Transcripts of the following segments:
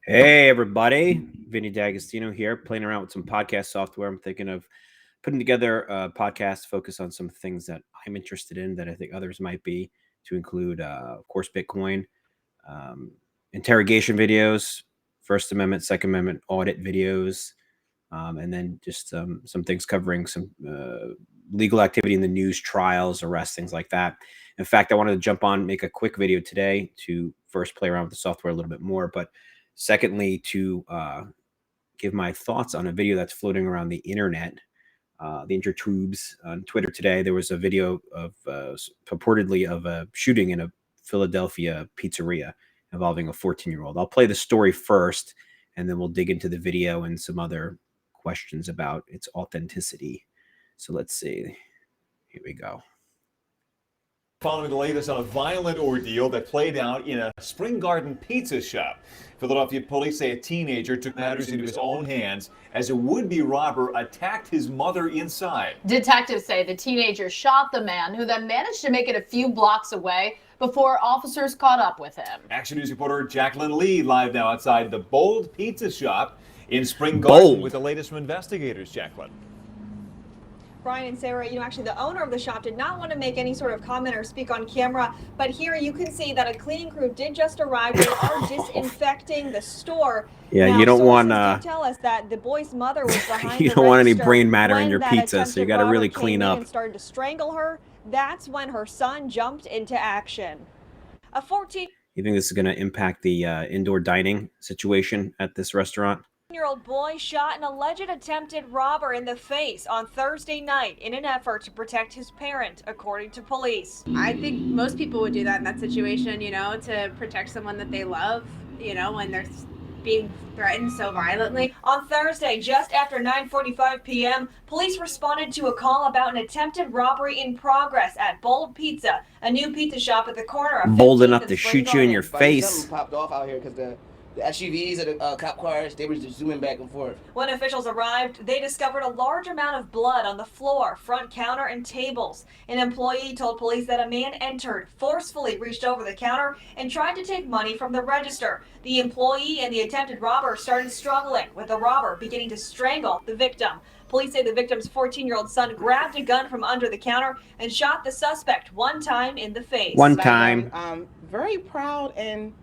Hey everybody, Vinny D'Agostino here, playing around with some podcast software. I'm thinking of putting together a podcast focus on some things that I'm interested in that I think others might be, to include, of course, Bitcoin, um, interrogation videos, First Amendment, Second Amendment audit videos, and then just some things covering some legal activity in the news, trials, arrests, things like that. In fact, I wanted to jump on, make a quick video today to first play around with the software a little bit more, but secondly, to give my thoughts on a video that's floating around the internet, the intertubes on Twitter today. There was a video of purportedly of a shooting in a Philadelphia pizzeria involving a 14-year-old. I'll play the story first, and then we'll dig into the video and some other questions about its authenticity. So let's see. Here we go. Following the latest on a violent ordeal that played out in a Spring Garden pizza shop. Philadelphia police say a teenager took matters into his own hands as a would-be robber attacked his mother inside. Detectives say the teenager shot the man, who then managed to make it a few blocks away before officers caught up with him. Action News reporter Jacqueline Lee live now outside the Bold Pizza Shop in Spring Garden with the latest from investigators. Jacqueline. Brian and Sarah, actually the owner of the shop did not want to make any sort of comment or speak on camera, but here you can see that a cleaning crew did just arrive. They are disinfecting the store. Yeah, now, you don't want tell us that the boy's mother was behind you the don't want any register brain matter in your when that pizza, so you got to attempted really robber clean came in up. and started to strangle her. That's when her son jumped into action. A 14 You think this is going to impact the indoor dining situation at this restaurant? year-old boy shot an alleged attempted robber in the face on Thursday night in an effort to protect his parent, according to police. I think most people would do that in that situation, to protect someone that they love, when they're being threatened so violently. On Thursday, just after 9:45 p.m., police responded to a call about an attempted robbery in progress at Bold Pizza, a new pizza shop at the corner of Bold 15th enough and to Spring shoot you in Garden. your face. Something popped off out here because the SUVs and the cop cars, they were just zooming back and forth. When officials arrived, they discovered a large amount of blood on the floor, front counter, and tables. An employee told police that a man entered, forcefully reached over the counter, and tried to take money from the register. The employee and the attempted robber started struggling, with the robber beginning to strangle the victim. Police say the victim's 14-year-old son grabbed a gun from under the counter and shot the suspect one time in the face. One time. I'm very proud, and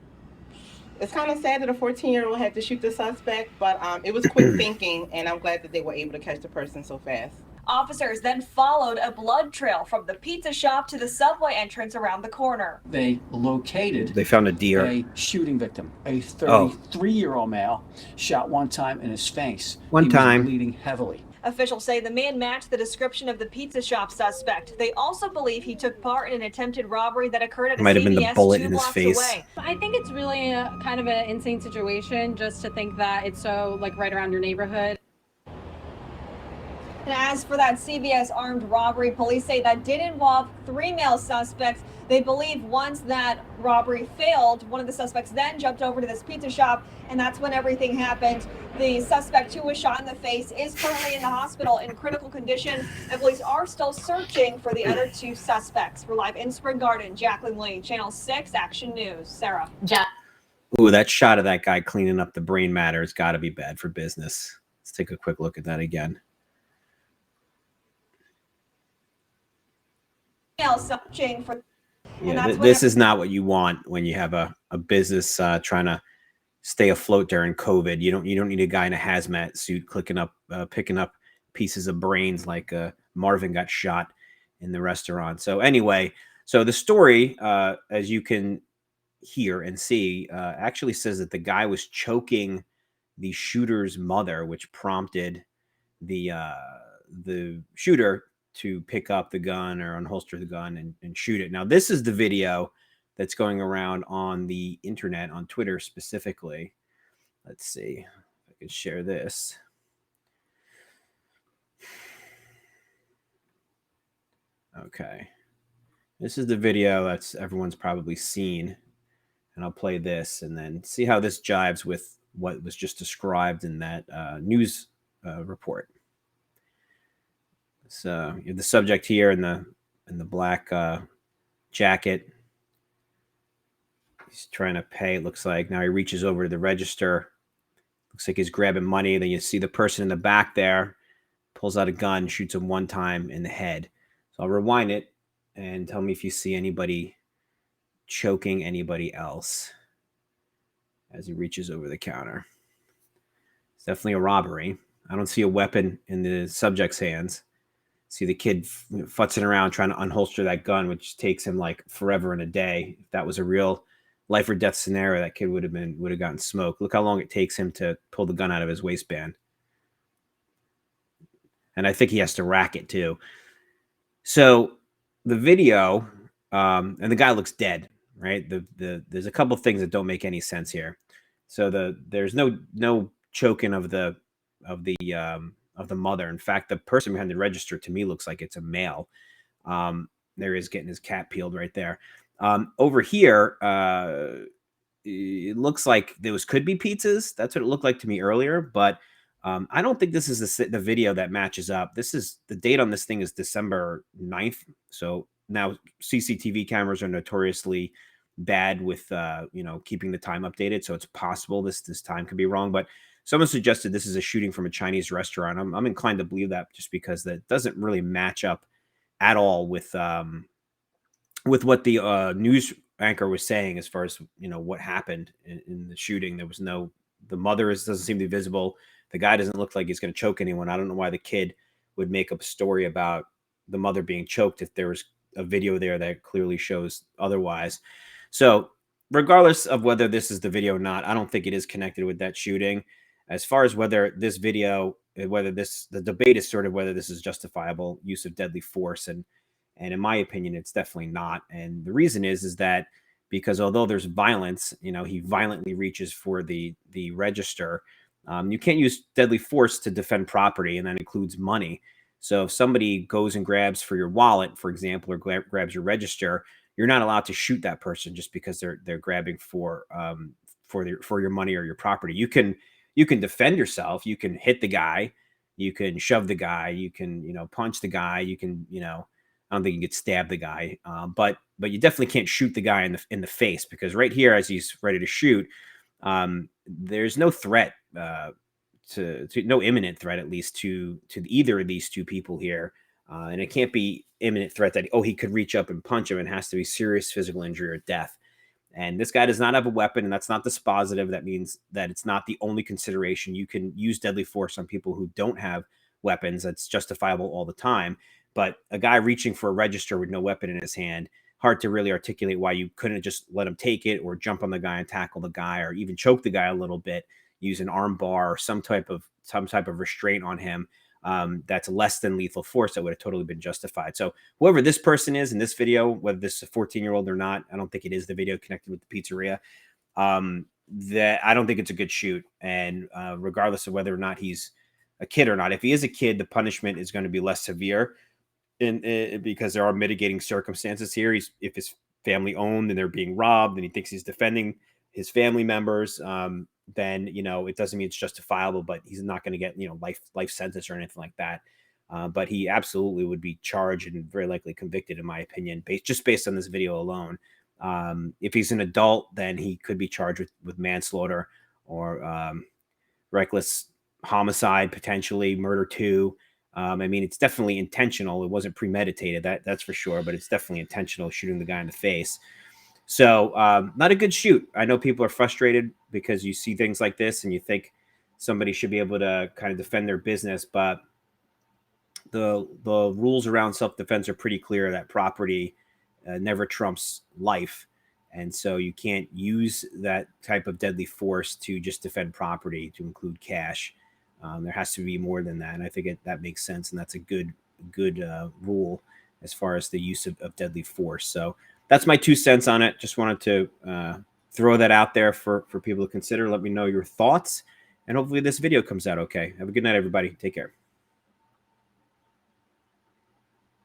it's kind of sad that a 14-year-old had to shoot the suspect, but it was quick thinking, and I'm glad that they were able to catch the person so fast. Officers then followed a blood trail from the pizza shop to the subway entrance around the corner. They located They found a deer. a shooting victim, a 33-year-old male, shot one time in his face. One He time. was bleeding heavily. Officials say the man matched the description of the pizza shop suspect. They also believe he took part in an attempted robbery that occurred at a Might have been the CVS bullet 2 in his blocks face. away. I think it's really kind of an insane situation just to think that it's so right around your neighborhood. And as for that CVS armed robbery, police say that did involve 3 male suspects. They believe once that robbery failed, one of the suspects then jumped over to this pizza shop, and that's when everything happened. The suspect who was shot in the face is currently in the hospital in critical condition, and police are still searching for the other 2 suspects. We're live in Spring Garden. Jacqueline Lee, Channel 6 Action News. Sarah. Ooh, that shot of that guy cleaning up the brain matter has got to be bad for business. Let's take a quick look at that again. Searching for. Yeah, this is not what you want when you have a business trying to stay afloat during COVID. You don't need a guy in a hazmat suit picking up pieces of brains like Marvin got shot in the restaurant. So anyway, so the story, as you can hear and see, actually says that the guy was choking the shooter's mother, which prompted the shooter to pick up the gun or unholster the gun and shoot it. Now, this is the video that's going around on the internet, on Twitter specifically. Let's see if I can share this. Okay. This is the video that's everyone's probably seen. And I'll play this and then see how this jives with what was just described in that news report. So you have the subject here in the black jacket. He's trying to pay, it looks like. Now he reaches over to the register Looks like he's grabbing money. Then you see the person in the back there pulls out a gun, shoots him one time in the head. So I'll rewind it and tell me if you see anybody choking anybody else as he reaches over the counter. It's definitely a robbery. I don't see a weapon in the subject's hands. See the kid futzing around trying to unholster that gun, which takes him like forever and a day. If that was a real life or death scenario, that kid would have gotten smoked. Look how long it takes him to pull the gun out of his waistband. And I think he has to rack it too. So the video, and the guy looks dead, right? There's a couple things that don't make any sense here. So there's no choking of the mother. In fact, the person behind the register to me looks like it's a male. There he is getting his cap peeled right there. Over here, it looks like those could be pizzas. That's what it looked like to me earlier, but I don't think this is the video that matches up. This is the date on this thing is December 9th. So now CCTV cameras are notoriously bad with keeping the time updated. So it's possible this time could be wrong, but someone suggested this is a shooting from a Chinese restaurant. I'm inclined to believe that just because that doesn't really match up at all with what the news anchor was saying as far as what happened in the shooting. There was the mother doesn't seem to be visible. The guy doesn't look like he's going to choke anyone. I don't know why the kid would make up a story about the mother being choked if there was a video there that clearly shows otherwise. So regardless of whether this is the video or not, I don't think it is connected with that shooting. As far as whether this video, the debate is sort of whether this is justifiable use of deadly force. And in my opinion, it's definitely not. And the reason is that because although there's violence, he violently reaches for the register. You can't use deadly force to defend property, and that includes money. So if somebody goes and grabs for your wallet, for example, or grabs your register, you're not allowed to shoot that person just because they're grabbing for your money or your property. You can defend yourself. You can hit the guy. You can shove the guy. You can punch the guy. You can I don't think you could stab the guy, but you definitely can't shoot the guy in the face, because right here, as he's ready to shoot, there's no threat to no imminent threat, at least to either of these two people here, and it can't be imminent threat that he could reach up and punch him. It has to be serious physical injury or death. And this guy does not have a weapon, and that's not dispositive. That means that it's not the only consideration. You can use deadly force on people who don't have weapons. That's justifiable all the time. But a guy reaching for a register with no weapon in his hand, hard to really articulate why you couldn't just let him take it, or jump on the guy and tackle the guy, or even choke the guy a little bit, use an arm bar or some type of restraint on him. That's less than lethal force that would have totally been justified. So whoever this person is in this video, whether this is a 14-year-old or not, I don't think it is the video connected with the pizzeria. That I don't think it's a good shoot. And regardless of whether or not he's a kid or not, if he is a kid, the punishment is going to be less severe. Because there are mitigating circumstances here. If his family owned and they're being robbed and he thinks he's defending his family members, then it doesn't mean it's justifiable, but he's not going to get life sentence or anything like that. But he absolutely would be charged and very likely convicted, in my opinion, based on this video alone. If he's an adult, then he could be charged with manslaughter or reckless homicide, potentially murder too. I mean, it's definitely intentional. It wasn't premeditated, that's for sure, but it's definitely intentional, shooting the guy in the face. So not a good shoot. I know people are frustrated because you see things like this and you think somebody should be able to kind of defend their business, but the rules around self-defense are pretty clear that property never trumps life. And so you can't use that type of deadly force to just defend property, to include cash. There has to be more than that, and I think that makes sense, and that's a good rule as far as the use of deadly force. So that's my 2 cents on it. Just wanted to throw that out there for people to consider. Let me know your thoughts, and hopefully this video comes out okay. Have a good night, everybody. Take care.